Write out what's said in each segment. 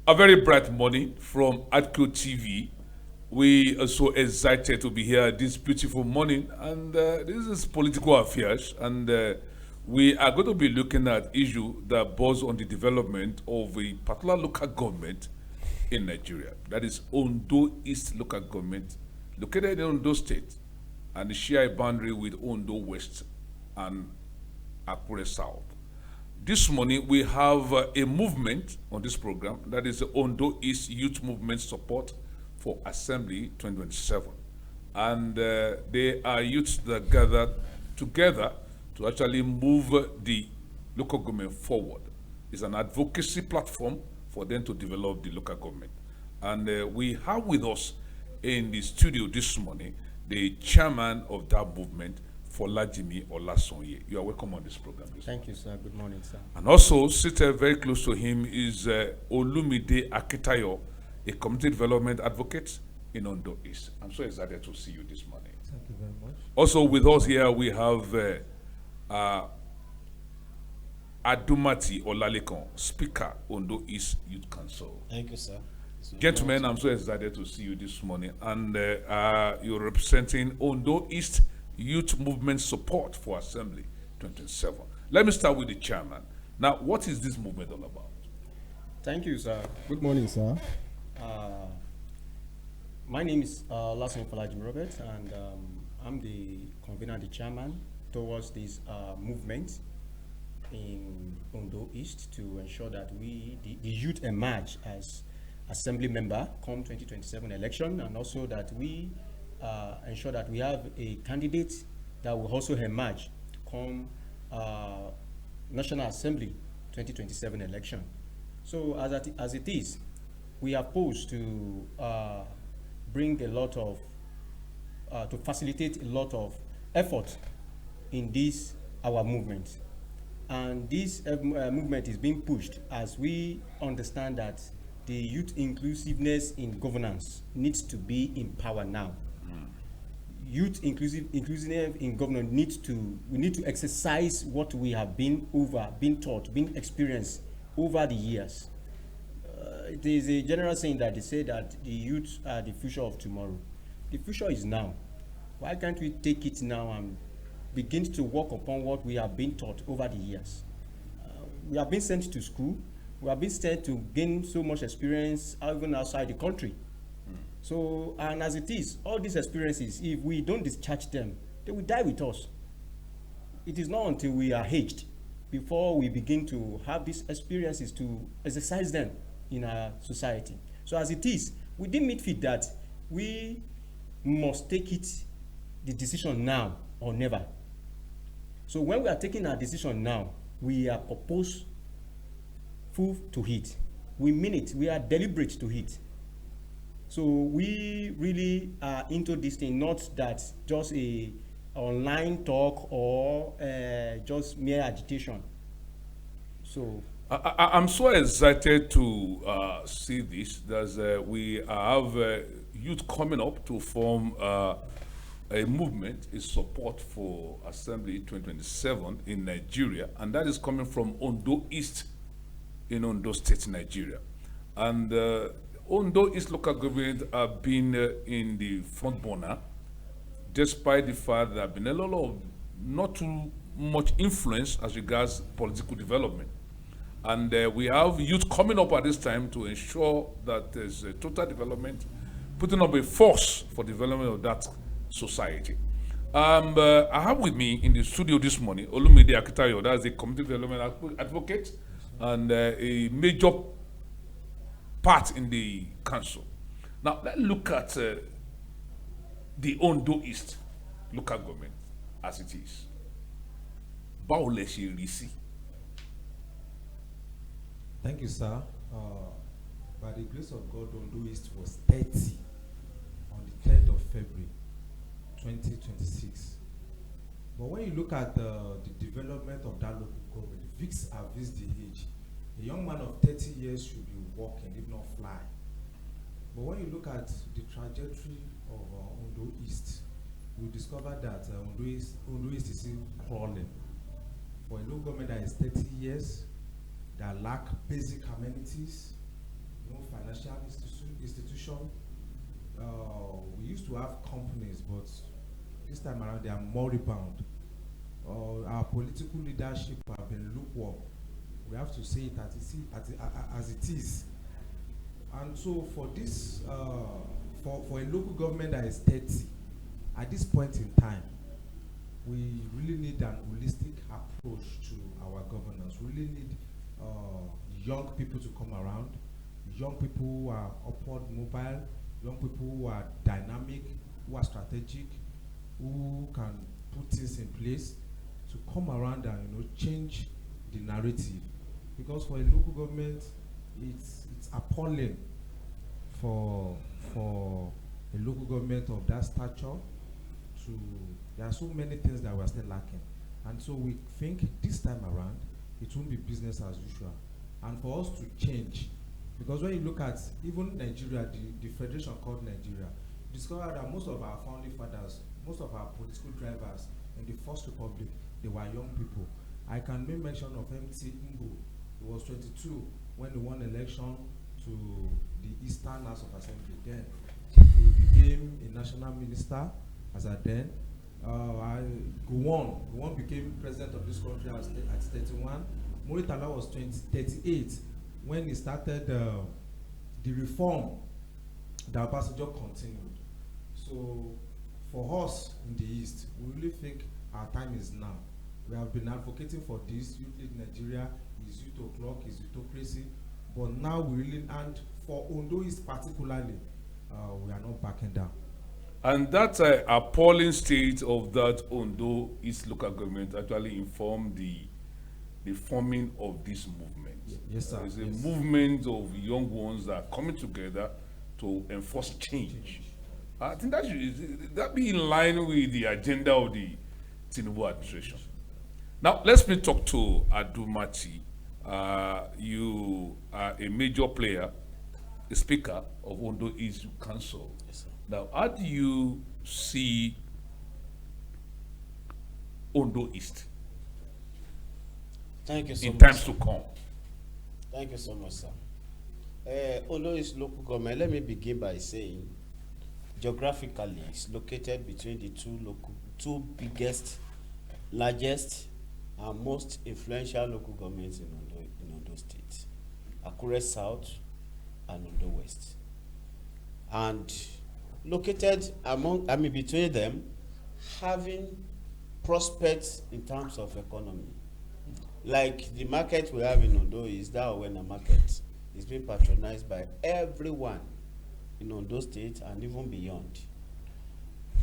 A very bright morning from ADCO TV. We are so excited to be here this beautiful morning, and this is political affairs, and we are going to be looking at issue that buzz on the development of a particular local government in Nigeria. That is Ondo East local government, located in Ondo State, and the share a boundary with Ondo West and Akure South. This morning we have a movement on this program, that is the Ondo East Youth Movement Support for Assembly 2027. And they are youths that gather together to actually move the local government forward. It's an advocacy platform for them to develop the local government. And we have with us in the studio this morning the chairman of that movement, Folajimi Olasonye. You are welcome on this program. Thank you, sir. Good morning, sir. And also seated very close to him is Olumide Akitayo, a community development advocate in Ondo East. I'm so excited to see you this morning. Thank you very much. Also with us here we have Adumati Olalekan, Speaker, Ondo East Youth Council. Thank you, sir. Gentlemen, I'm so excited to see you this morning. And you're representing Ondo East Youth Movement Support for Assembly 2027. Let me start with the chairman. Now, what is this movement all about? Thank you, sir. Good morning, sir. My name is Lassen Folajim Robert, and I'm the convener and the chairman towards this movement in Ondo East to ensure that the youth emerge as assembly member come 2027 election, and also that we ensure that we have a candidate that will also emerge come National Assembly 2027 election. So as it is, we are posed to bring a lot of, to facilitate a lot of effort in this, our movement. And this movement is being pushed as we understand that the youth inclusiveness in governance needs to be in power now. Youth inclusive in governance we need to exercise what we have been taught, been experienced over the years. It is a general saying that they say that the youth are the future of tomorrow. The future is now. Why can't we take it now and begin to work upon what we have been taught over the years? We have been sent to school. We have been sent to gain so much experience even outside the country. So, and as it is, all these experiences, if we don't discharge them, they will die with us. It is not until we are aged before we begin to have these experiences to exercise them in our society. So as it is, we deem it fit that we must take the decision now or never. So when we are taking our decision now, we are purposeful to it. We mean it. We are deliberate to it. So we really are into this thing, not that just a online talk or just mere agitation. So I'm so excited to see this. We have youth coming up to form a movement, a support for Assembly 2027 in Nigeria, and that is coming from Ondo East in Ondo State, Nigeria. And Ondo East local government have been in the front burner, despite the fact there have been a lot of not too much influence as regards political development. And we have youth coming up at this time to ensure that there's a total development, putting up a force for development of that society. I have with me in the studio this morning Olumide Akitayo, that's a community development advocate and a major part in the council. Now let's look at the Ondo East local government as it is. Báwo lẹ ṣe rí sí? Thank you, sir. By the grace of God, Ondo East was 30 on the 3rd of February 2026. But when you look at the development of that local government, VIX have reached the age. A young man of 30 years should be walking, if not fly. But when you look at the trajectory of Ondo East, you discover that Ondo East is still crawling. For a local government that is 30 years, that lack basic amenities, no financial institution. We used to have companies, but this time around they are moribund. Our political leadership have been lukewarm. We have to say it as it is. And so for this, for a local government that is 30, at this point in time, we really need an holistic approach to our governance. We really need young people to come around, young people who are upward mobile, young people who are dynamic, who are strategic, who can put things in place to come around and change the narrative. Because for a local government, it's appalling for a local government of that stature to. There are so many things that we're still lacking, and so we think this time around it won't be business as usual, and for us to change, because when you look at even Nigeria, the federation called Nigeria, discover that most of our founding fathers, most of our political drivers in the First Republic, they were young people. I can make mention of MT Mbo. He was 22 when he won election to the Eastern House of Assembly. Then he became a national minister as at then. Gowon became president of this country at 31. Muritala was 38 when he started the reform that Obasanjo continued. So for us in the East, we really think our time is now. We have been advocating for this. Youth Lead Nigeria is youth o'clock, is autocracy. But now we really, and for Ondo East particularly, we are not backing down. And that appalling state of that Ondo East local government actually informed the forming of this movement. Yes, sir. It's a movement of young ones that are coming together to enforce change. I think that be in line with the agenda of the Tinubu administration. Now, let me talk to Adumati. You are a major player, a speaker of Ondo East Council. Yes, sir. Now, how do you see Ondo East Thank you so in much. times to come? Thank you so much, sir. Ondo East local government, let me begin by saying, geographically, it's located between the two biggest, largest, and most influential local governments in Ondo State, Akure South and Ondo West. And located between them, having prospects in terms of economy. Like the market we have in Ondo is that Owena market. It's being patronized by everyone in Ondo State and even beyond.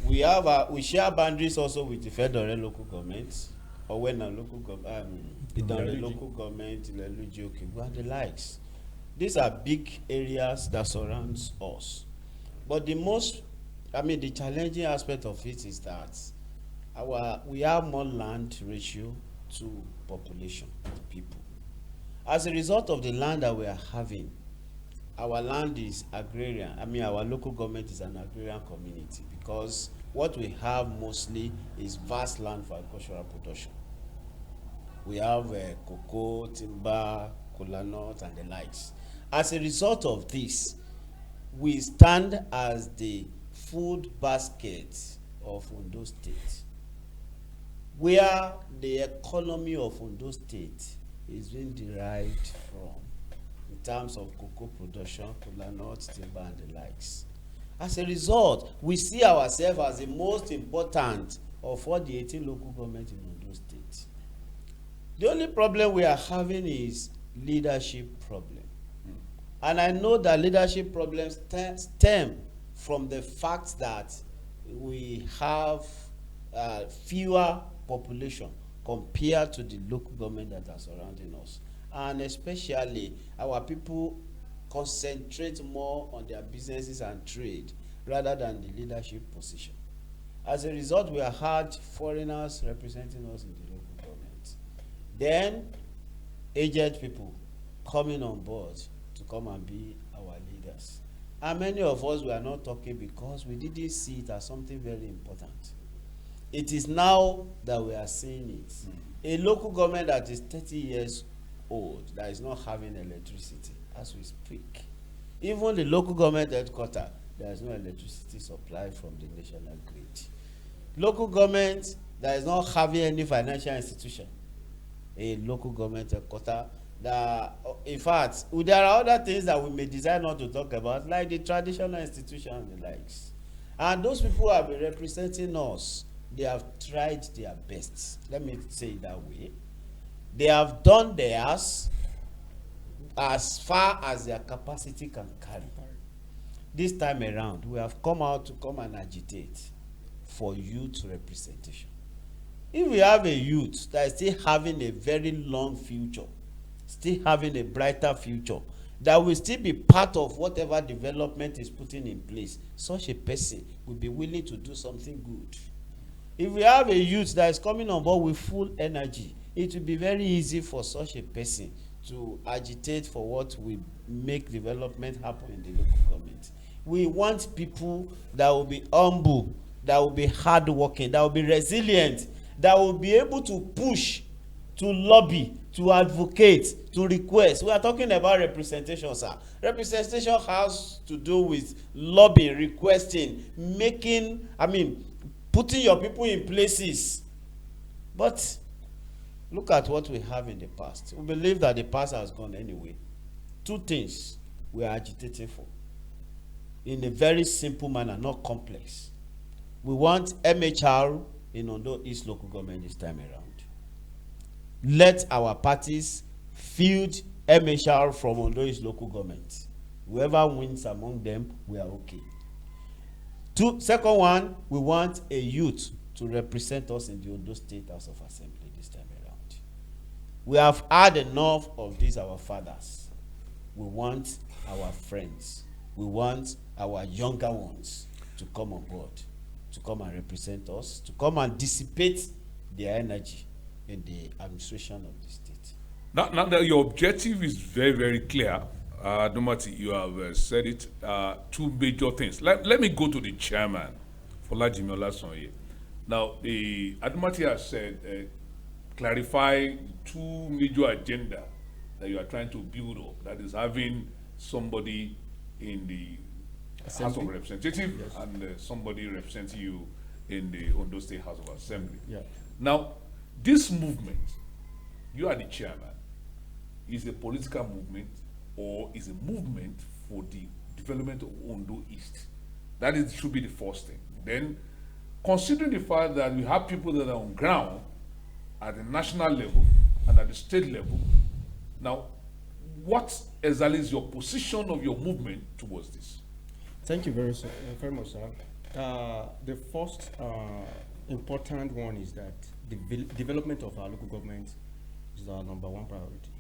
We share boundaries also with the federal local government, Owena local government, Idare local government, Ileluji, Okigwe, and the likes. These are big areas that surrounds us. But the challenging aspect of it is that we have more land ratio to population, people. As a result of the land that we are having, our land is agrarian. Our local government is an agrarian community because what we have mostly is vast land for agricultural production. We have cocoa, timber, kola nut, and the likes. As a result of this, we stand as the food basket of Ondo State, where the economy of Ondo State is being derived from in terms of cocoa production, kola nut, timber, and the likes. As a result, we see ourselves as the most important of all the 18 local governments in Ondo State. The only problem we are having is leadership problem. And I know that leadership problems stem from the fact that we have fewer population compared to the local government that are surrounding us. And especially our people concentrate more on their businesses and trade rather than the leadership position. As a result, we have had foreigners representing us in the local government. Then aged people coming on board to come and be our leaders. And many of us were not talking because we didn't see it as something very important. It is now that we are seeing it. A local government that is 30 years old, that is not having electricity as we speak. even the local government headquarters, there is no electricity supply from the national grid. Local government that is not having any financial institution, a local government headquarters that, in fact, there are other things that we may decide not to talk about, like the traditional institution and the likes. And those people who have been representing us, they have tried their best. Let me say it that way. They have done theirs as far as their capacity can carry. This time around, we have come out to come and agitate for youth representation. If we have a youth that is still having a very long future, still having a brighter future, that will still be part of whatever development is putting in place, such a person will be willing to do something good. If we have a youth that is coming on board with full energy, it will be very easy for such a person to agitate for what will make development happen in the local government. We want people that will be humble, that will be hardworking, that will be resilient, that will be able to push, to lobby, to advocate, to request. We are talking about representation, sir. Representation has to do with lobbying, requesting, making, putting your people in places. But look at what we have in the past. We believe that the past has gone anyway. Two things we are agitating for, in a very simple manner, not complex. We want MHR in Ondo East local government this time around. Let our parties field MHR from Ondo East local government. Whoever wins among them, we are okay. Second one, we want a youth to represent us in the Ondo State House of Assembly this time around. We have had enough of these, our fathers. We want our friends. We want our younger ones to come on board, to come and represent us, to come and dissipate their energy in the administration of the state. Now that your objective is very, very clear, Domati, you have said it, two major things. Let me go to the chairman, Folajimi Olasanye. Now, the Adumati has said, clarify two major agenda that you are trying to build up, that is having somebody in the House of Representatives, yes, and somebody representing you in the Ondo State House of Assembly. Yeah. Now, this movement, you are the chairman, is a political movement or is a movement for the development of Ondo East? That should be the first thing. Then, considering the fact that we have people that are on ground at the national level and at the state level, now, what exactly is your position of your movement towards this? Thank you very much, sir. The first important one is that the development of our local government is our number one priority.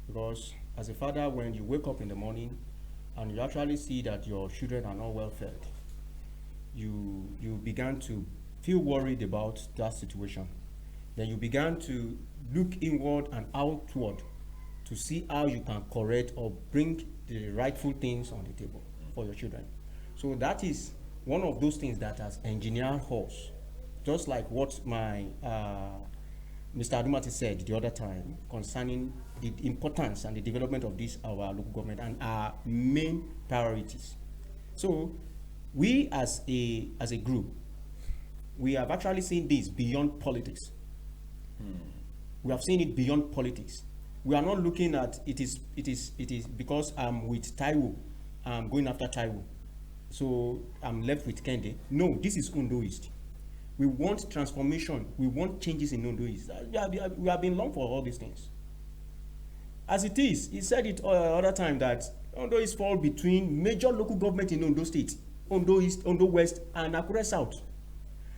Because as a father, when you wake up in the morning and you actually see that your children are not well fed, you began to feel worried about that situation. Then you began to look inward and outward to see how you can correct or bring the rightful things on the table for your children. So that is one of those things that has engineered us, just like what my Mr. Adumati said the other time concerning the importance and the development of this, our local government, and our main priorities. So we as a group, we have actually seen this beyond politics. We have seen it beyond politics. We are not looking at it is because I'm with Taiwo, I'm going after Taiwo, so I'm left with Kende. No, this is Ondo East. We want transformation. We want changes in Ondo East. We have been long for all these things. As it is, he said it other time that Ondo East fall between major local government in Ondo State, Ondo East, Ondo West, and Akure South.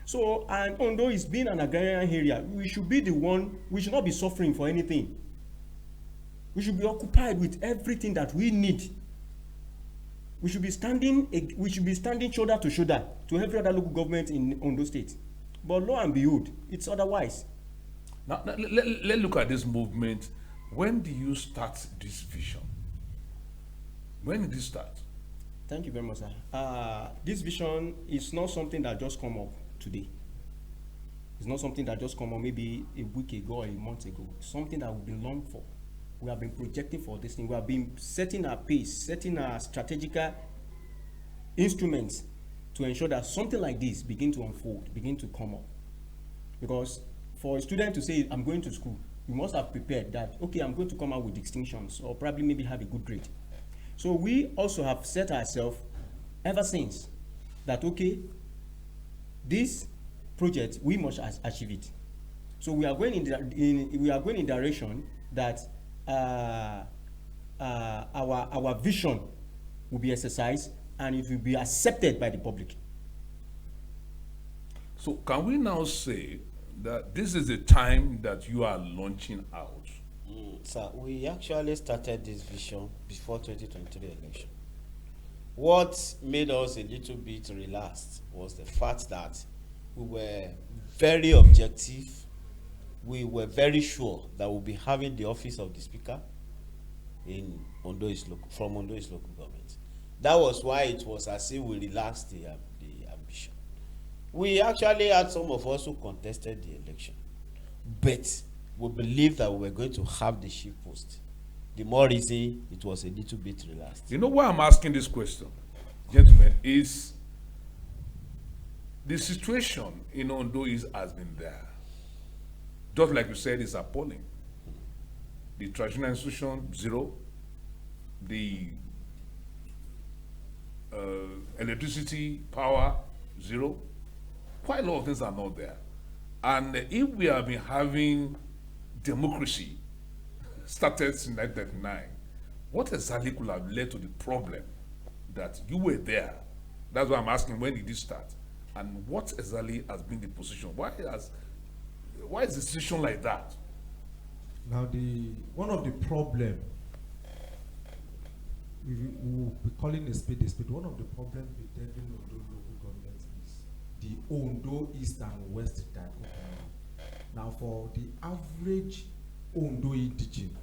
So, and Ondo is being an agrarian area. We should be the one. We should not be suffering for anything. We should be occupied with everything that we need. We should be standing shoulder to shoulder to every other local government in Ondo State. But lo and behold, it's otherwise. Now let's look at this movement. When do you start this vision? When did it start? Thank you very much, sir. This vision is not something that just come up today. It's not something that just come up maybe a week ago or a month ago. It's something that we've been longing for. We have been projecting for this thing. We have been setting our pace, setting our strategical instruments to ensure that something like this begin to unfold, begin to come up. Because for a student to say, I'm going to school, you must have prepared that, okay, I'm going to come out with distinctions or probably maybe have a good grade. So we also have set ourselves ever since that, okay, this project, we must achieve it. So we are going in direction that our vision will be exercised and it will be accepted by the public. So can we now say that this is the time that you are launching out? Sir, we actually started this vision before 2023 election. What made us a little bit relaxed was the fact that we were very objective. We were very sure that we'll be having the office of the speaker in Ondo East from Ondo East local government. That was why it was as if we relaxed the ambition. We actually had some of us who contested the election, but we believed that we were going to have the chief post. The more reason it was a little bit relaxed. You know why I'm asking this question, gentlemen, is the situation in Ondo has been there. Just like you said, it's appalling. The traditional institution, zero. The electricity, power, zero. Quite a lot of things are not there. And if we have been having democracy started in 1939, what exactly could have led to the problem that you were there? That's why I'm asking, when did this start? And what exactly has been the position? Why is the situation like that? Now, one of the problem, we will be calling a spade. One of the problems with every Ondo local government is the Ondo East and West dichotomy. Now, for the average Ondo indigene,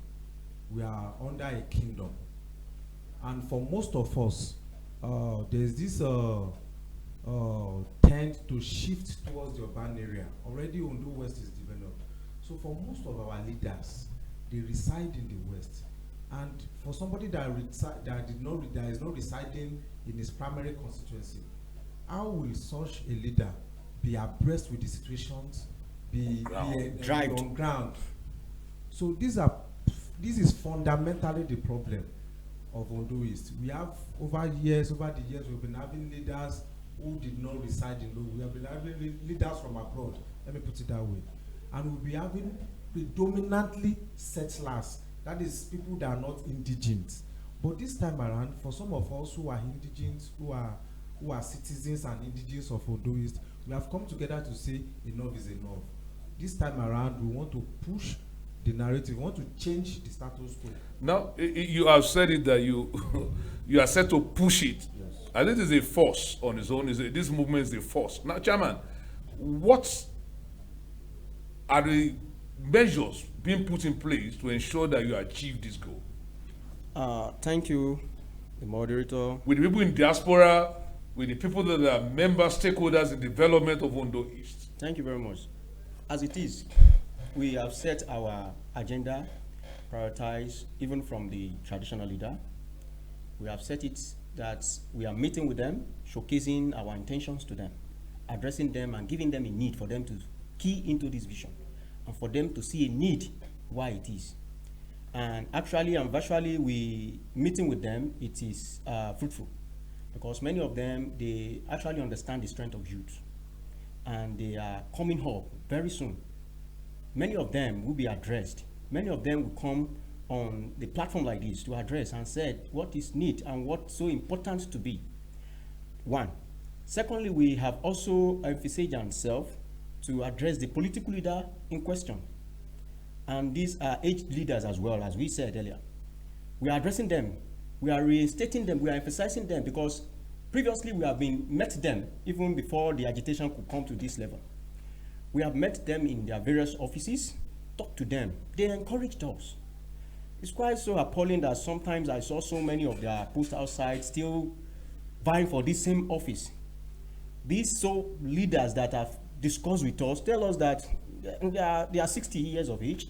we are under a kingdom, and for most of us, there's this tend to shift towards the urban area. Already Ondo West is developed. So for most of our leaders, they reside in the West. And for somebody that is not residing in his primary constituency, how will such a leader be abreast with the situations, be on ground? So this is fundamentally the problem of Ondo East. We have over the years, we've been having leaders who did not reside in Ondo. We have been having leaders from abroad, let me put it that way. And we'll be having predominantly settlers, that is people that are not indigent. But this time around, for some of us who are indigent, who are citizens and indigents of Ondo East, we have come together to say enough is enough. This time around, we want to push the narrative. We want to change the status quo. Now, you have said it that you you are set to push it. Yes. And this is a force on its own. This movement is a force. Now, Chairman, what are the measures being put in place to ensure that you achieve this goal? Thank you, the moderator. With the people in diaspora, with the people that are member stakeholders in development of Ondo East. Thank you very much. As it is, we have set our agenda, prioritized even from the traditional leader. We have set it that we are meeting with them, showcasing our intentions to them, addressing them and giving them a need for them to key into this vision and for them to see a need why it is. And actually and virtually we meeting with them, it is fruitful because many of them, they actually understand the strength of youth and they are coming up very soon. Many of them will be addressed. Many of them will come on the platform like this to address and said what is need and what's so important to be. One. Secondly, we have also emphasized ourselves to address the political leader in question. And these are aged leaders as well, as we said earlier. We are addressing them. We are reinstating them. We are emphasizing them because previously we have met them even before the agitation could come to this level. We have met them in their various offices, talked to them. They encouraged us. It's quite so appalling that sometimes I saw so many of their posts outside still vying for this same office. These leaders that have discussed with us tell us that they are 60 years of age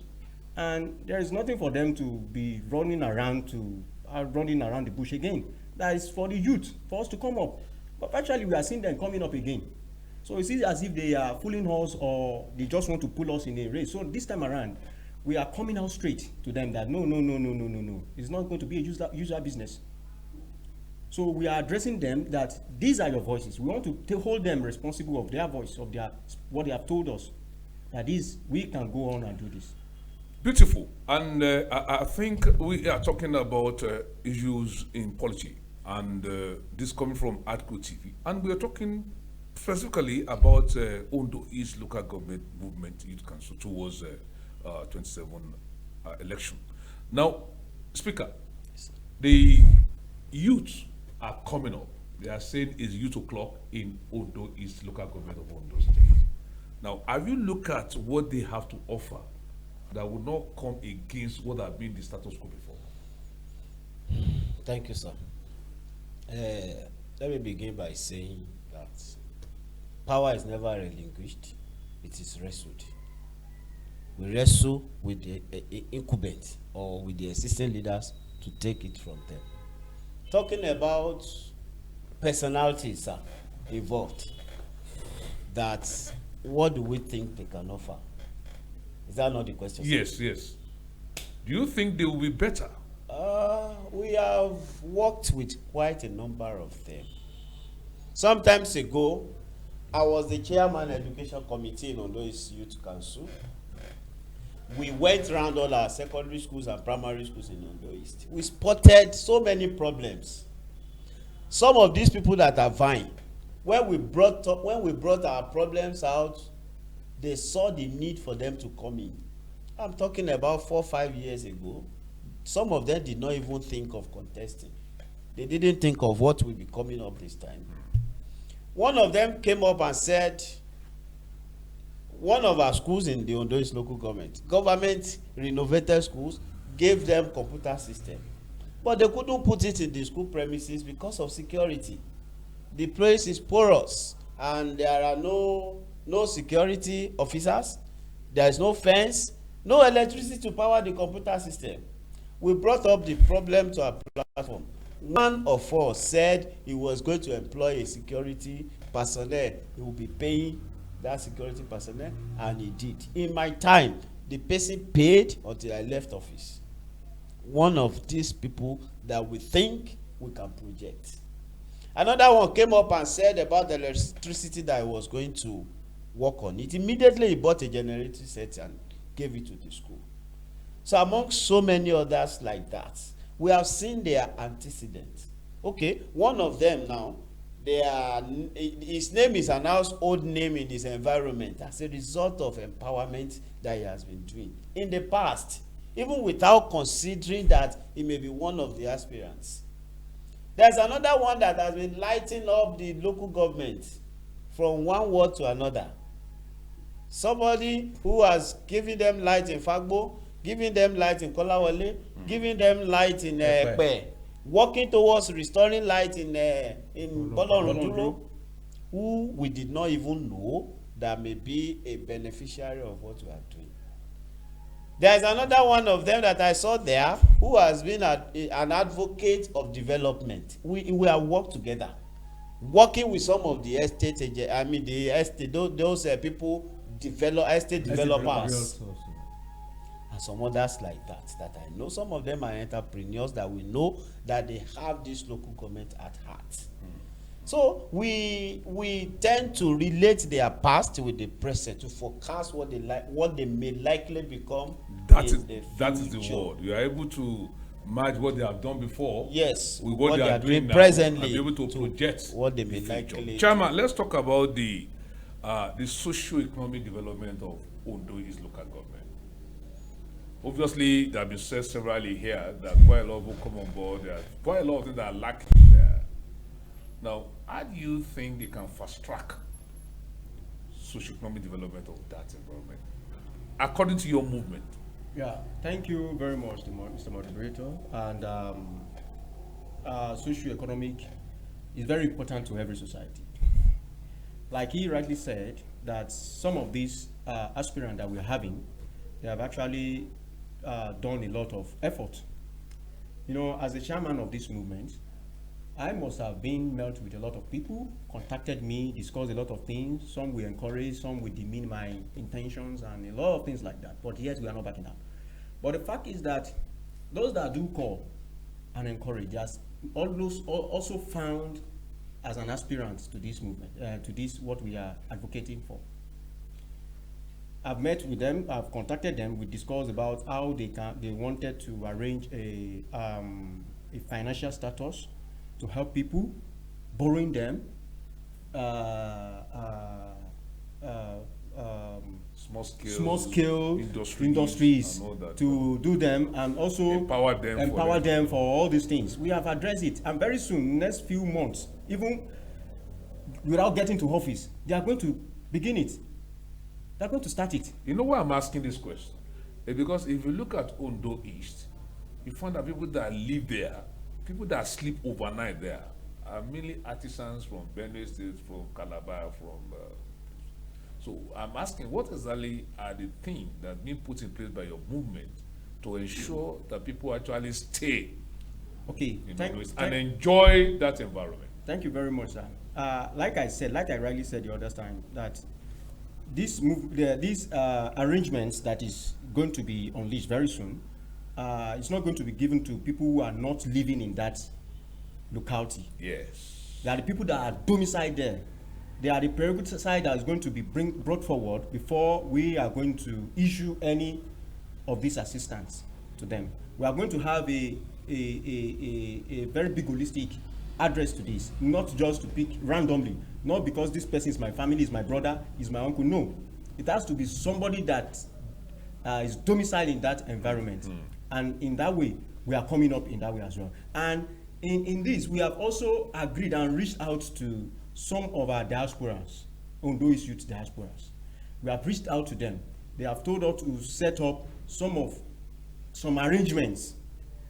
And there is nothing for them to be running around the bush again. That is for the youth, for us to come up. But actually, we are seeing them coming up again. So it's as if they are fooling us or they just want to pull us in a race. So this time around, we are coming out straight to them that no, no, no, no, no, no, no. It's not going to be a user business. So we are addressing them that these are your voices. We want to hold them responsible of their voice, of their what they have told us. That is, we can go on and do this. Beautiful. And I think we are talking about issues in polity, and this coming from Article TV. And we are talking specifically about Ondo East Local Government Movement Youth Council towards 27 election. Now, Speaker, the youth are coming up. They are saying it's youth o'clock in Ondo East Local Government of Ondo State. Now, have you looked at what they have to offer that would not come against what have been the status quo before? Thank you, sir. Let me begin by saying that power is never relinquished, it is wrestled. We wrestle with the incumbent or with the existing leaders to take it from them. Talking about personalities, sir, involved, that what do we think they can offer? Is that not the question? Yes, yes. Do you think they will be better? We have worked with quite a number of them. Sometimes ago, I was the chairman education committee in Ondo East Youth Council. We went around all our secondary schools and primary schools in Ondo East. We spotted so many problems. Some of these people that are vying, when we brought our problems out, they saw the need for them to come in. I'm talking about 4 or 5 years ago. Some of them did not even think of contesting. They didn't think of what will be coming up this time. One of them came up and said, one of our schools in the Ondo East local government renovated schools, gave them computer system, but they couldn't put it in the school premises because of security. The place is porous and there are no security officers, there is no fence, no electricity to power the computer system. We brought up the problem to our platform. One of us said he was going to employ a security personnel. He will be paying that security personnel, and he did. In my time, the person paid until I left office. One of these people that we think we can project. Another one came up and said about the electricity that I was going to work on it. Immediately he bought a generator set and gave it to the school. So among so many others like that, we have seen their antecedents. Okay, one of them now, his name is an household name in his environment as a result of empowerment that he has been doing in the past, even without considering that he may be one of the aspirants. There's another one that has been lighting up the local government from one ward to another. Somebody who has given them light in Fagbo, giving them light in Kolawole, giving them light in Ekpe, working towards restoring light in Bolorunduro, who we did not even know that may be a beneficiary of what we are doing. There is another one of them that I saw there who has been an advocate of development. We have worked together, working with some of the estate agents, those people, estate developers. And some others like that I know. Some of them are entrepreneurs that we know that they have this local government at heart. So we tend to relate their past with the present to forecast what they may likely become. That is the word. You are able to match what they have done before. Yes, with what they are doing now, presently, and be able to project what they may likely. Chairman, let's talk about the socio-economic development of Ondo East local government. Obviously, there have been said severally here that quite a lot will come on board. There are quite a lot of things that are lacking there. Now, how do you think they can fast track socio-economic development of that environment, according to your movement? Yeah, thank you very much, Mr. Moderator. And socio-economic is very important to every society. Like he rightly said, that some of these aspirants that we're having, they have actually done a lot of effort. You know, as the chairman of this movement, I must have been met with a lot of people, contacted me, discussed a lot of things. Some will encourage, some will demean my intentions, and a lot of things like that. But yet, we are not backing down. But the fact is that those that do call and encourage us also found as an aspirant to this movement, to this what we are advocating for. I've met with them, I've contacted them, we discussed about how they wanted to arrange a financial status to help people, borrowing them, small scale industries and all that. to do them, and also Empower them for all these things. We have addressed it, and very soon, next few months, even without getting to office, they are going to begin it. They're going to start it. You know why I'm asking this question? Because if you look at Ondo East, you find that people that live there, people that sleep overnight there, are mainly artisans from Benue State, from Calabar, from. So I'm asking, what exactly are the things that are being put in place by your movement to ensure that people actually stay in Ondo East and enjoy that environment? Thank you very much, sir. Like I rightly said the other time, that these arrangements that is going to be unleashed very soon, it's not going to be given to people who are not living in that locality. Yes. They are the people that are domiciled there. They are the prerogative side that is going to be brought forward before we are going to issue any of this assistance to them. We are going to have a very big holistic address to this, not just to pick randomly, not because this person is my family, is my brother, is my uncle. No, it has to be somebody that is domiciled in that environment. And in that way, we are coming up in that way as well. And in this, we have also agreed and reached out to some of our diasporas, Ondo East youth diasporas. We have reached out to them. They have told us to set up some arrangements.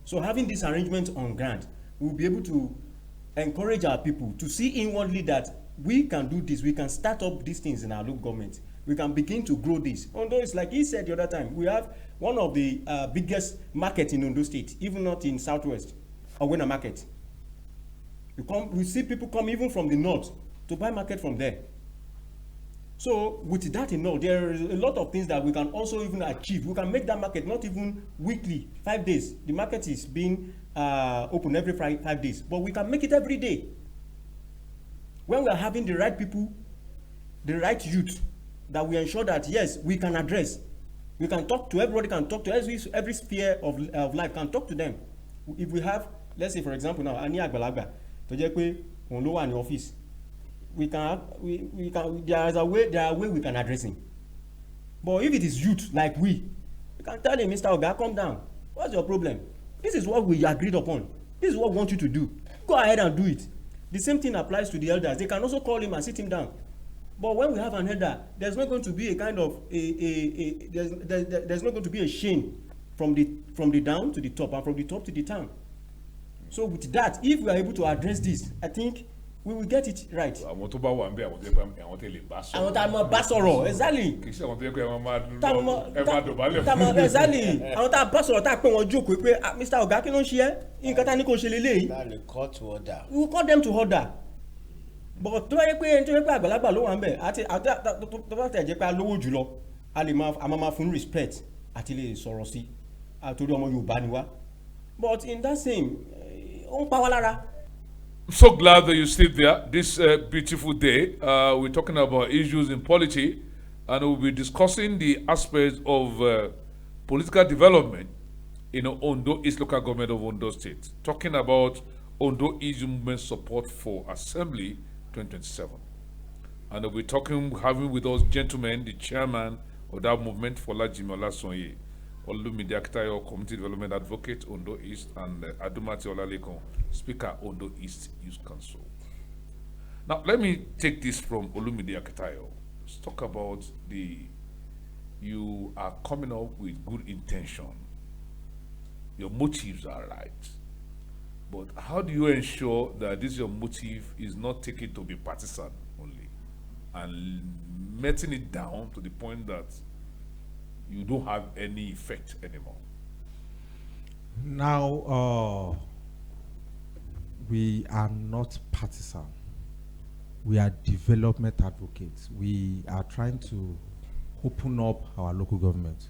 So having this arrangement on ground, we'll be able to encourage our people to see inwardly that we can do this, we can start up these things in our local government. We can begin to grow this. Ondo is, like he said the other time, we have one of the biggest markets in Ondo State, even not in Southwest, Owena Market. We see people come even from the north to buy market from there. So with that in all, there is a lot of things that we can also even achieve. We can make that market not even weekly, 5 days. The market is being open every 5 days, but we can make it every day. When we are having the right people, the right youth, that we ensure that yes, we can address. We can talk to everybody, can talk to every sphere of life, can talk to them. If we have, let's say for example now, Ani Agbalagba, to jẹ́ pé òun ló wà ní office, there are a way we can address him. But if it is youth like we can tell him, Mr. Oga, calm down. What's your problem? This is what we agreed upon. This is what we want you to do. Go ahead and do it. The same thing applies to the elders. They can also call him and sit him down. But when we have an elder, there's not going to be a kind of there's not going to be a shame from the down to the top and from the top to the town. So with that, if we are able to address this, I think we will get it right. Àwọn tó bá wà ń bẹ àwọn tó lè bá sọ̀rọ̀. Àwọn tá a mọ bá sọ̀rọ̀, exactly. Kì í ṣe àwọn tó yẹ kó ẹ máa dọ̀bálẹ̀ fún. Exactly. Àwọn tá a bá sọ̀rọ̀ tá a pè wọ́n jókòó pé Mr. Oga kí ló ń ṣe ẹ́? Nǹkan tá a ní kó ṣe lélẹ́yìí. That will call to order. We will call them to order. But tó bá yẹ pé ẹni tó yẹ pé àgbàlagbà ló wà ń bẹ̀ àti tó bá tẹ̀ jẹ́ pé a lówó jùlọ a lè máa fún respect àti lè sọ̀rọ̀ sí àtòrí ọmọ Yorùbá ni wá. But in that same ó ń pa wá lára. So glad that you stayed there this beautiful day. We're talking about issues in polity, and we'll be discussing the aspects of political development in Ondo East local government of Ondo State. Talking about Ondo East movement support for Assembly 2027. And we'll be having with us gentlemen, the chairman of that movement, Folajimi Olasonye, Olumide Akitayo, Community Development Advocate, Ondo East, and Adumati Olalekon, Speaker, Ondo East Youth Council. Now, let me take this from Olumide Akitayo. Let's talk about you are coming up with good intention. Your motives are right. But how do you ensure that your motive is not taken to be partisan only and letting it down to the point that you don't have any effect anymore? Now, we are not partisan. We are development advocates. We are trying to open up our local government.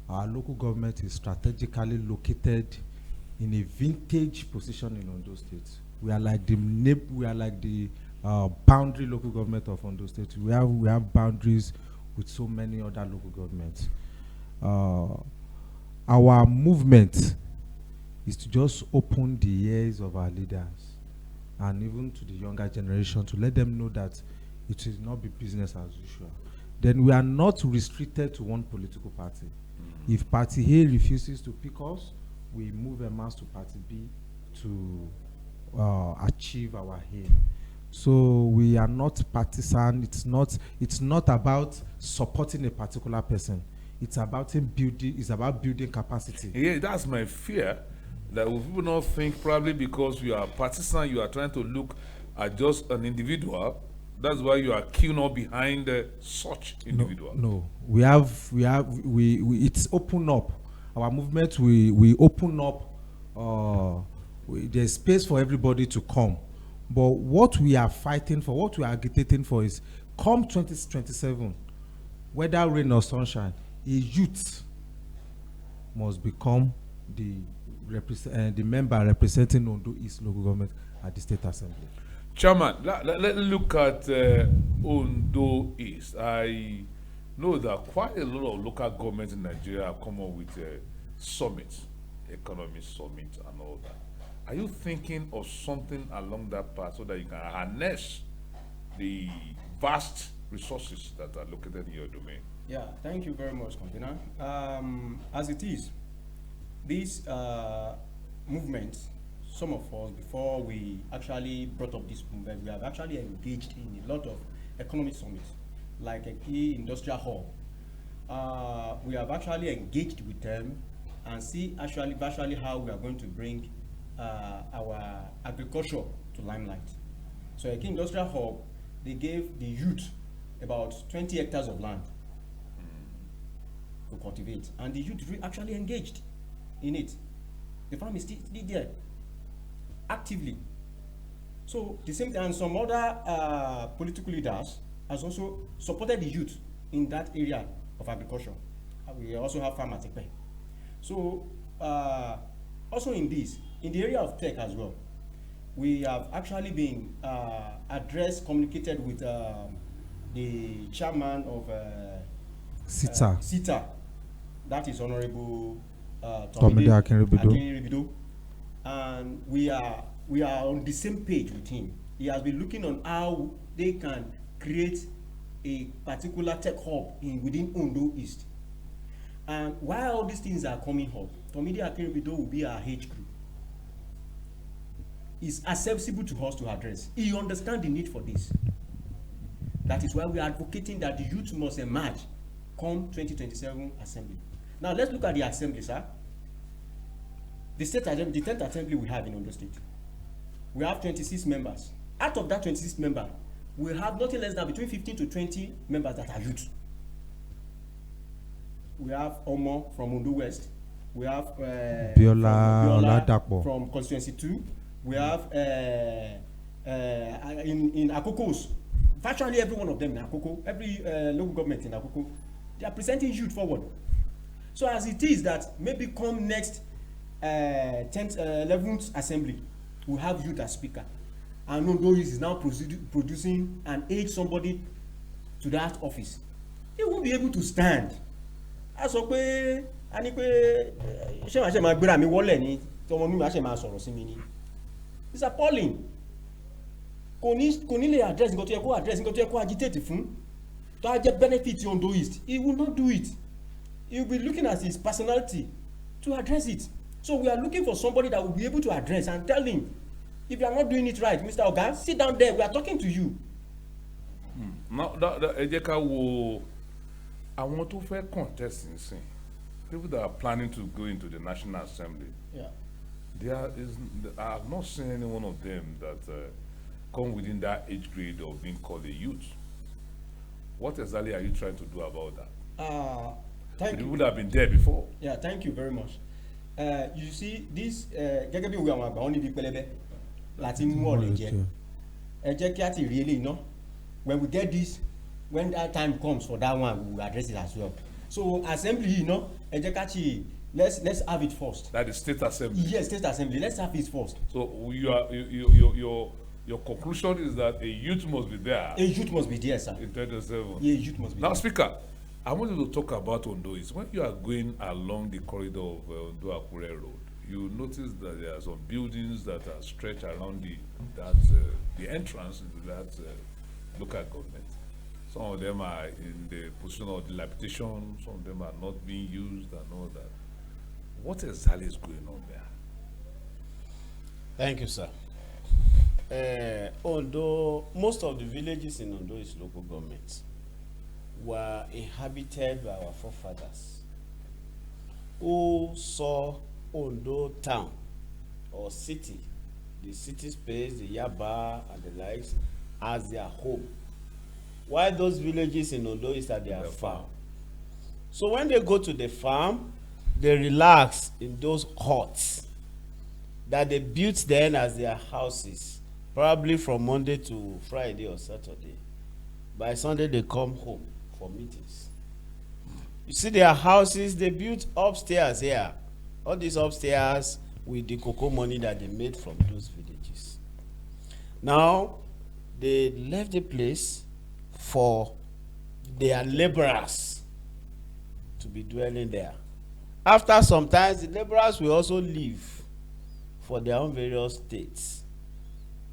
Our local government is strategically located in a vintage position in Ondo State. We are like the boundary local government of Ondo State. We have boundaries with so many other local governments. Uh, our movement is to just open the ears of our leaders and even to the younger generation to let them know that it will not be business as usual. Then we are not restricted to one political party. If party A refuses to pick us, we move a mass to party B to achieve our aim. So we are not partisan. It's not about supporting a particular person. It's about building. It's about building capacity. Yeah, that's my fear. That we people not think probably because you are partisan, you are trying to look at just an individual. That's why you are queuing up behind such individual. No, it's open up. Our movement, we open up. There's space for everybody to come. But what we are fighting for, what we are agitating for is, come 2027, whether rain or sunshine, a youth must become the member representing Ondo East local government at the state assembly. Chairman, let's look at Ondo East. I know that quite a lot of local governments in Nigeria have come up with a summit, economic summit and all that. Are you thinking of something along that path so that you can harness the vast resources that are located in your domain? Yeah, thank you very much, Convener. As it is, this movement, some of us, before we actually brought up this movement, we have actually engaged in a lot of economic summits, like a key industrial hub. We have actually engaged with them and see virtually how we are going to bring our agriculture to limelight. So a key industrial hub, they gave the youth about 20 hectares of land to cultivate, and the youth actually engaged in it. The farm is still there actively. So the same thing, and some other political leaders has also supported the youth in that area of agriculture. We also have farm at Ekpe. So also in the area of tech as well, we have actually been communicated with the chairman of SITA, that is Honorable Tomide Akinribido, and we are on the same page with him. He has been looking on how they can create a particular tech hub within Ondo East. And while all these things are coming up, Tomide Akinribido will be our H group. It's accessible to us to address. He understands the need for this. That is why we are advocating that the youth must emerge come 2027 assembly. Now let's look at the assembly, sir. The 10th assembly we have in Ondo State. We have 26 members. Out of that 26 members, we have nothing less than between 15 to 20 members that are youth. We have Omo from Ondo West. We have Biola Oladapo from constituency 2. We have in Akokos, virtually every one of them in Akoko, every local government in Akoko, they are presenting youth forward. So as it is that maybe come next 10th, 11th assembly, we have youth as speaker. And Ondo is now producing and age somebody to that office. He won't be able to stand. A sọ pé a ní pé ṣé màá ṣe máa gbéra mi wọlé ni tọmọ mi máa ṣe máa sọ̀rọ̀ sí mi ni. It's appalling. Kò ní lè address nǹkan tó yẹ kó address nǹkan tó yẹ kó agitate fún tó á jẹ́ benefit Ondo East. He will not do it. He will be looking at his personality to address it. So we are looking for somebody that will be able to address and tell him, if you are not doing it right, Mr. Oga, sit down there, we are talking to you. Now, ẹ jẹ́ ká wo àwọn tó fẹ́ contest nsìn, people that are planning to go into the National Assembly. Yeah. I have not seen any one of them that come within that age grade of being called a youth. What exactly are you trying to do about that? Thank The you. people that have been there before. Yeah, thank you very much. You see this gẹ́gẹ́ bí òwe àwọn àgbà wọn níbi pẹlẹbẹ láti mú ọ̀rẹ́ jẹ ẹ jẹ́ kí á ti rí eléyìí ná when we get this when that time comes for that one we will address it as well so assembly yìí ná ẹ jẹ́ ká ti let's have it first. That is state assembly. Yes, state assembly. Let's have it first. So your conclusion is that a youth must be there. A youth must be there, sir. In 2027. Yeah, a youth must be now, there. Speaker, I want you to talk about Ondo. Is when you are going along the corridor of Ondo Akure Road, you notice that there are some buildings that are stretched around the entrance into that local government. Some of them are in the position of dilapidation. Some of them are not being used and all that. What exactly is going on there? Thank you, sir. Ondo, most of the villages in Ondo is local government, were inhabited by our forefathers who saw Ondo town or city, the city space, the Yaba and the likes, as their home. While those villages in Ondo is at their farm. So when they go to the farm, they relax in those huts that they built then as their houses, probably from Monday to Friday or Saturday. By Sunday, they come home for meetings. You see their houses, they built upstairs here. All these upstairs with the cocoa money that they made from those villages. Now, they left the place for their laborers to be dwelling there. After some time, the laborers will also leave for their own various states.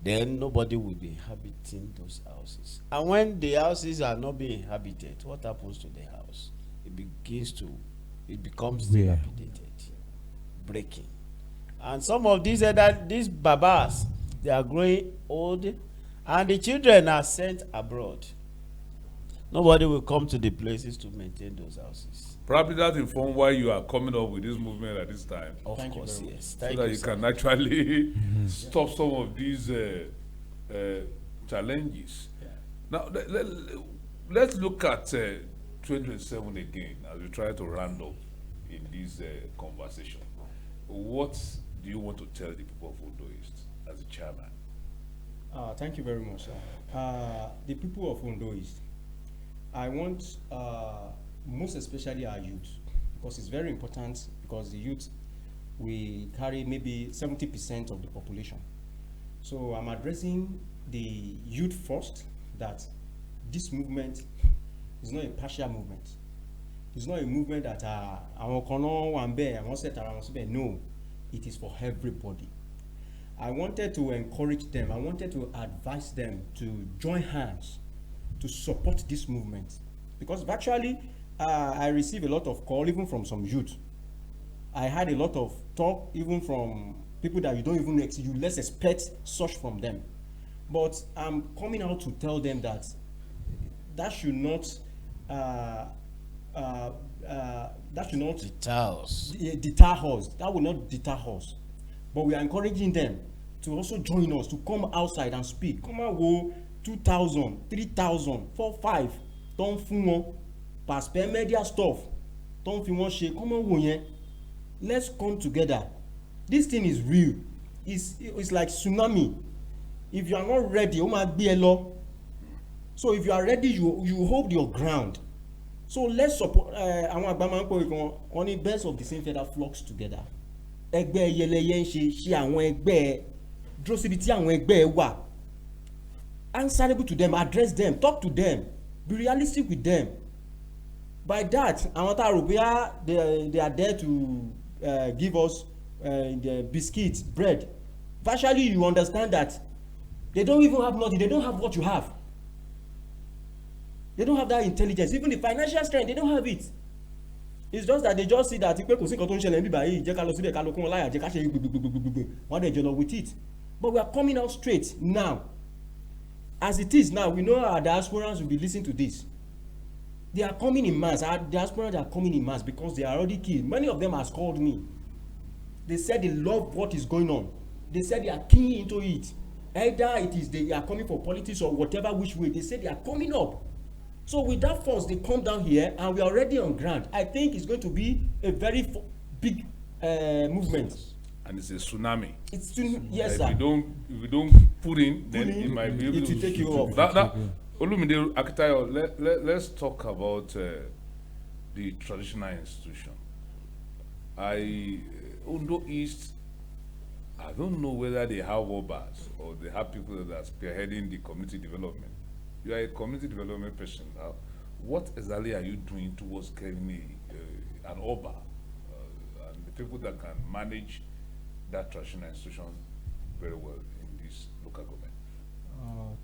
Then nobody will be inhabiting those houses. And when the houses are not being inhabited, what happens to the house? It becomes dilapidated, breaking. And some of these babas, they are growing old, and the children are sent abroad. Nobody will come to the places to maintain those houses. Probably that informs why you are coming up with this movement at this time. Of course, yes. So that you can actually stop some of these challenges. Yeah. Now, let's look at 2027 again as we try to round up in this conversation. What do you want to tell the people of Ondo East as a chairman? Thank you very much, sir. The people of Ondo East, I want most especially our youth, because it's very important, because the youth, we carry maybe 70% of the population. So I'm addressing the youth first, that this movement is not a partial movement. It's not a movement that no, it is for everybody. I wanted to encourage them, I wanted to advise them to join hands to support this movement, because virtually I receive a lot of call even from some youth. I had a lot of talk even from people that you don't even you less expect such from them. But I'm coming out to tell them that that should not deter us. That will not deter us. But we are encouraging them to also join us, to come outside and speak. Come on, go 2,000, 3,000, 4, 5. Don't fool past media stuff. Don't feel one shake. Come on, let's come together. This thing is real. It's like tsunami. If you are not ready, so if you are ready, you hold your ground. So let's support. Only birds of the same feather flocks together. Ẹgbẹ́ yẹlẹyẹ ń ṣe àwọn ẹgbẹ́ dúró síbi tí àwọn ẹgbẹ́ wà. Answerable to them, address them, talk to them, be realistic with them. By that, àwọn tá a rò bóyá they are there to give us the biscuits, bread. Virtually, you understand that they don't even have nothing. They don't have what you have. They don't have that intelligence. Even the financial strength, they don't have it. It's just that they just see that pé kò sí nǹkan tó ń ṣẹlẹ̀ níbí báyìí, jẹ́ ká lọ síbẹ̀ ká lọ kún wọn láyà, jẹ́ ká ṣe gbogbogbò, wọ́n dẹ̀ jọ lọ with it. But we are coming out straight now. As it is now, we know our diasporans will be listening to this. They are coming in mass. Our diasporans are coming in mass because they are already keen. Many of them has called me. They said they love what is going on. They said they are keen into it. Either it is they are coming for politics or whatever which way. They said they are coming up. So with that force, they come down here and we are already on ground. I think it's going to be a very big movement. And it's a tsunami. It's too, yes, If sir. we don't put in, then in, it might be able it to will take you off. Olumide Akitayo, let's talk about the traditional institution. Ondo East, I don't know whether they have obas or they have people that are spearheading the community development. You are a community development person now. What exactly are you doing towards getting an oba and the people that can manage that traditional institution very well in this local government?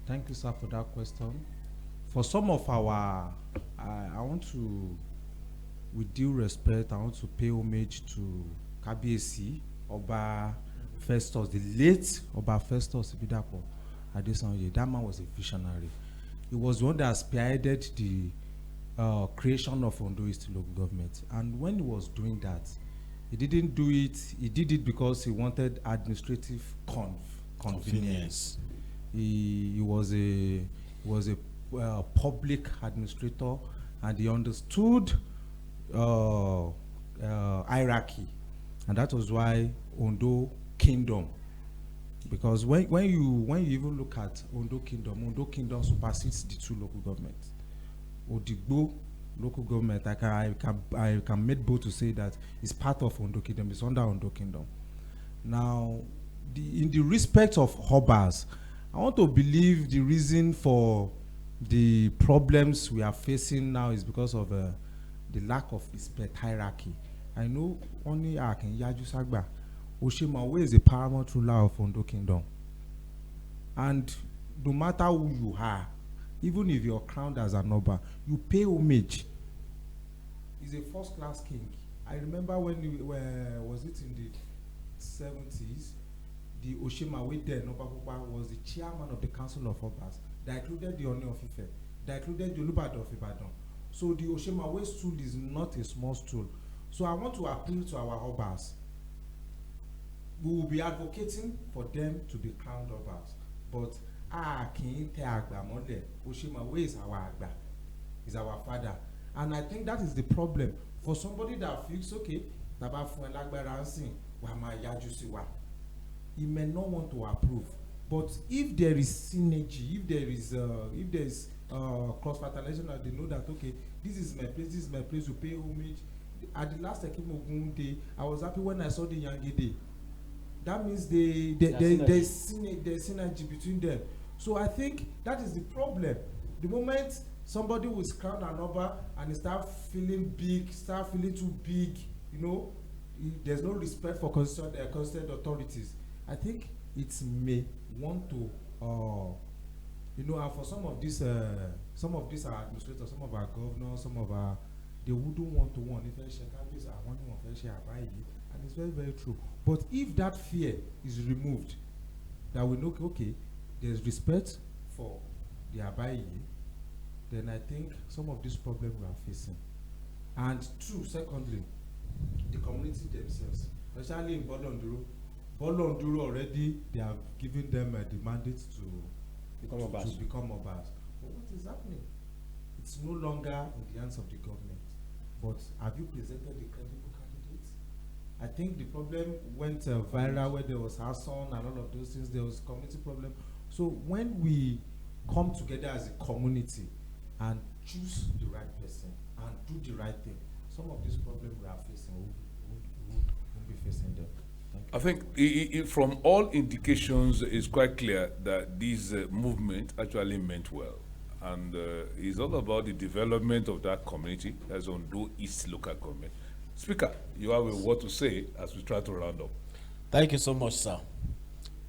Thank you, sir, for that question. For some of our, I want to, with due respect, I want to pay homage to Kabiyesi, Oba Festus, the late Oba Festus Ibidapo Adesanya. That man was a visionary. He was the one that spearheaded the creation of Ondo East local government. And when he was doing that, he didn't do it, he did it because he wanted administrative convenience. He was a public administrator, and he understood hierarchy, and that was why Ondo Kingdom. Because when you even look at Ondo Kingdom supersedes the two local governments. Odigbo local government, I can make bold to say that it's part of Ondo Kingdom. It's under Ondo Kingdom. Now, in the respect of Hobas, I want to believe the reason for the problems we are facing now is because of the lack of respect hierarchy. I know only I can Yaju Sagba. Oshimawe is a paramount ruler of Ondo Kingdom. And no matter who you are, even if you're crowned as an Oba, you pay homage. He's a first-class king. I remember when was it in the 70s, the Oshimawe then, Oba Popa, was the chairman of the Council of Obas, that included the Oni of Ife, that included the Olubado of Ibadan. So the Oshimawe stool is not a small stool. So I want to appeal to our Obas. We will be advocating for them to be crowned Obas, but Oshimawe is our Agba, is our father. And I think that is the problem. For somebody that feels, okay, he may not want to approve. But if there is synergy, if there is cross-fertilization, that they know that, okay, this is my place, to pay homage. At the last Ekim Ogun day, I was happy when I saw the Yangi Day. That means there's synergy between them. So I think that is the problem. The moment somebody was crowned an Oba and start feeling big, start feeling too big, there's no respect for constituted authorities. I think it may want to, and for some of these our administrators, some of our governors, they wouldn't want to if I share cabbage, I want to share and it's very, very true. But if that fear is removed, that we know, okay, there's respect for the Abayi, then I think some of these problems we are facing. And two, secondly, the community themselves, especially in Bolonduro already, they have given them the mandate to become Obas. But what is happening? It's no longer in the hands of the government. But have you presented the credible candidates? I think the problem went viral where there was Hassan and all of those things. There was community problem. So when we come together as a community and choose the right person and do the right thing, some of these problems we are facing won't be facing them. I think from all indications, it's quite clear that this movement actually meant well. And it's all about the development of that community, that's Ondo East local government. Speaker, you have a word to say as we try to round up. Thank you so much, sir.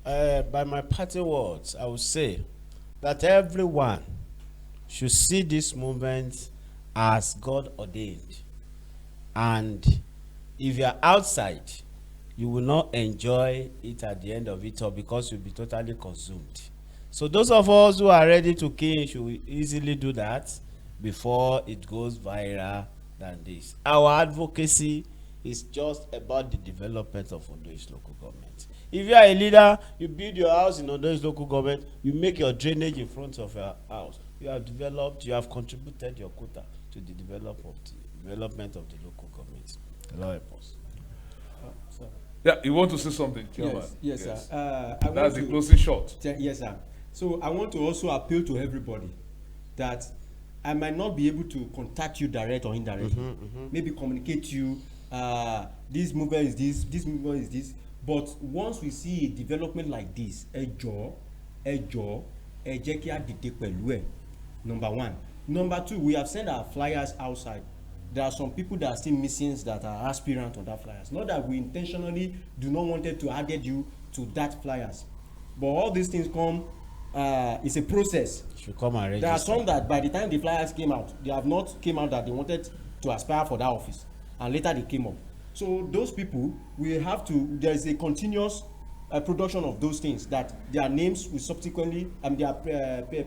By my parting words, I would say that everyone should see this movement as God ordained. And if you are outside, you will not enjoy it at the end of it all because you'll be totally consumed. So those of us who are ready to kill should easily do that before it goes viral than this. Our advocacy is just about the development of Ondo East local government. If you are a leader, you build your house in Ondo East local government, you make your drainage in front of your house. You have developed, you have contributed your quota to the development of the local government. Lord help us. Yeah, you want to say something, Chairman? Yes, sir. I want That's the to- closing shot. Yes, sir. So I want to also appeal to everybody that I might not be able to contact you direct or indirectly. Maybe communicate you, this movement is this movement is this. But once we see a development like this, ẹ jọ̀ọ́, ẹ jẹ́ kí a dìde pẹ̀lú ẹ̀. Number one. Number two, we have sent our flyers outside. There are some people that are still missing that are aspirant on that flyers. Not that we intentionally do not wanted to add you to that flyers. But all these things come, it's a process. Should come and register. There are some that by the time the flyers came out, they have not came out that they wanted to aspire for that office. And later they came up. So those people, we have to, there is a continuous production of those things that their names will subsequently, and their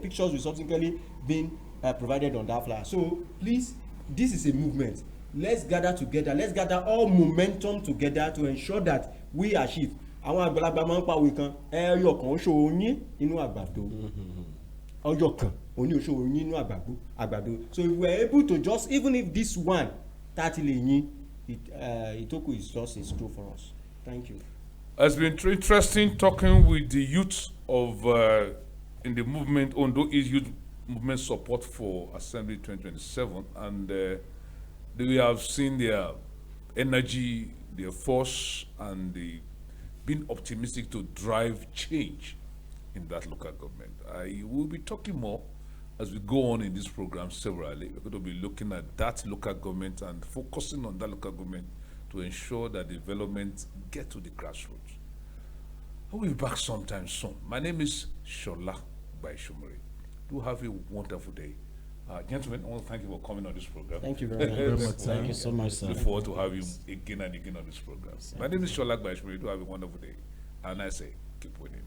pictures will subsequently be provided on that flyer. So please, this is a movement. Let's gather together. Let's gather all momentum together to ensure that we achieve. Àwọn àgbàlagbà máa ń pa òwe kan, ẹyọ kan oṣù oyin inú àgbàdo. Ọjọ́ kan oní oṣù oyin inú àgbàdo. So if we are able to just, even if this one 30 lè yin, Itoku is just a screw for us. Thank you. It's been interesting talking with the youth of in the movement, Ondo is Youth Movement Support for Assembly 2027, and we have seen their energy, their force, and the being optimistic to drive change in that local government. I will be talking more as we go on in this program severally. We're going to be looking at that local government and focusing on that local government to ensure that development get to the grassroots. I will be back sometime soon. My name is Shola by Somore. Do have a wonderful day. Gentlemen, I want to thank you for coming on this program. Thank you very much. Thank you so much, sir. Look forward to have you again and again on this program. My name is Shola by Somore. Do have a wonderful day. And I say, keep winning.